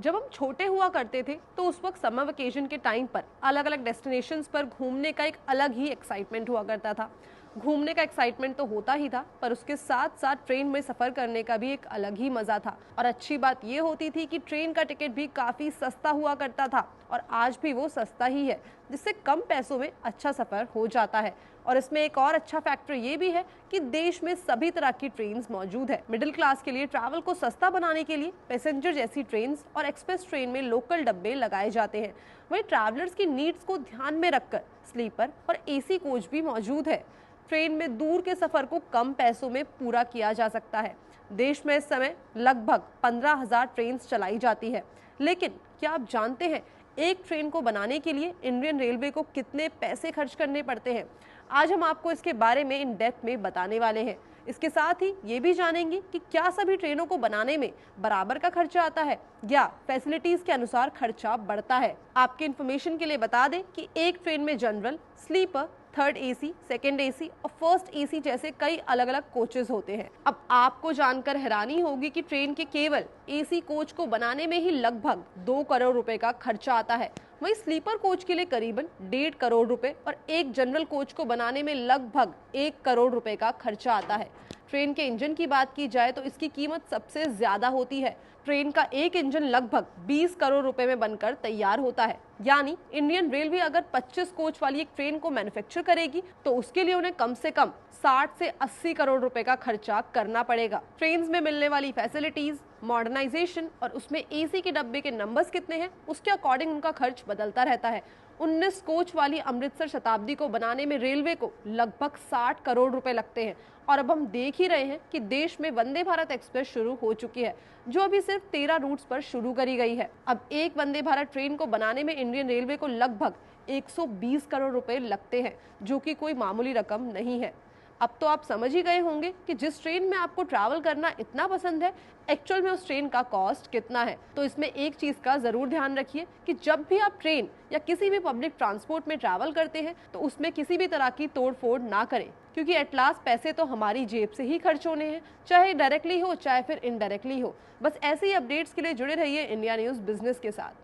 जब हम छोटे हुआ करते थे तो उस वक्त समर वेकेशन के टाइम पर अलग अलग डेस्टिनेशंस पर घूमने का एक अलग ही एक्साइटमेंट हुआ करता था। घूमने का एक्साइटमेंट तो होता ही था, पर उसके साथ साथ ट्रेन में सफ़र करने का भी एक अलग ही मज़ा था। और अच्छी बात ये होती थी कि ट्रेन का टिकट भी काफ़ी सस्ता हुआ करता था, और आज भी वो सस्ता ही है, जिससे कम पैसों में अच्छा सफ़र हो जाता है। और इसमें एक और अच्छा फैक्टर ये भी है कि देश में सभी तरह की ट्रेन्स मौजूद है। मिडिल क्लास के लिए ट्रैवल को सस्ता बनाने के लिए पैसेंजर जैसी ट्रेन्स और एक्सप्रेस ट्रेन में लोकल डब्बे लगाए जाते हैं। वहीं ट्रैवलर्स की नीड्स को ध्यान में रखकर स्लीपर और एसी कोच भी मौजूद है। ट्रेन में दूर के सफर को कम पैसों में पूरा किया जा सकता है। देश में इस समय लगभग 15,000 ट्रेन चलाई जाती है। लेकिन क्या आप जानते हैं एक ट्रेन को बनाने के लिए इंडियन रेलवे को कितने पैसे खर्च करने पड़ते हैं? आज हम आपको इसके बारे में इन डेप्थ में बताने वाले हैं। इसके साथ ही ये भी जानेंगे कि क्या सभी ट्रेनों को बनाने में बराबर का खर्चा आता है या फैसिलिटीज के अनुसार खर्चा बढ़ता है। आपके इन्फॉर्मेशन के लिए बता दें कि एक ट्रेन में general, sleeper, third AC, second AC और फर्स्ट एसी जैसे कई अलग अलग कोचेस होते हैं। अब आपको जानकर हैरानी होगी कि ट्रेन के केवल एसी कोच को बनाने में ही लगभग 2 करोड़ रुपए का खर्चा आता है। वहीं स्लीपर कोच के लिए करीबन 1.5 करोड़ रुपए और एक जनरल कोच को बनाने में लगभग 1 करोड़ रुपए का खर्चा आता है। ट्रेन के इंजन की बात की जाए तो इसकी कीमत सबसे ज्यादा होती है। ट्रेन का एक इंजन लगभग 20 करोड़ रुपए में बनकर तैयार होता है। यानी इंडियन रेलवे अगर 25 कोच वाली एक ट्रेन को मैन्युफैक्चर करेगी तो उसके लिए उन्हें कम से कम 60 से 80 करोड़ रुपए का खर्चा करना पड़ेगा। ट्रेन में मिलने वाली फैसिलिटीज, मॉडर्नाइजेशन और उसमें एसी के डब्बे के नंबर्स कितने हैं उसके अकॉर्डिंग उनका खर्च बदलता रहता है। 19 कोच वाली अमृतसर शताब्दी को बनाने में रेलवे को लगभग 60 करोड़ रुपए लगते हैं। और अब हम देख ही रहे हैं कि देश में वंदे भारत एक्सप्रेस शुरू हो चुकी है, जो अभी सिर्फ 13 रूट्स पर शुरू करी गई है। अब एक वंदे भारत ट्रेन को बनाने में इंडियन रेलवे को लगभग 120 करोड़ रुपए लगते हैं, जो कि कोई मामूली रकम नहीं है। अब तो आप समझ ही गए होंगे कि जिस ट्रेन में आपको ट्रैवल करना इतना पसंद है, एक्चुअल में उस ट्रेन का कॉस्ट कितना है। तो इसमें एक चीज का जरूर ध्यान रखिए कि जब भी आप ट्रेन या किसी भी पब्लिक ट्रांसपोर्ट में ट्रैवल करते हैं तो उसमें किसी भी तरह की तोड़-फोड़ ना करें, क्योंकि एट लास्ट पैसे तो हमारी जेब से ही खर्च होने हैं, चाहे डायरेक्टली हो चाहे फिर इनडायरेक्टली हो। बस ऐसे ही अपडेट्स के लिए जुड़े रहिए इंडिया न्यूज बिजनेस के साथ।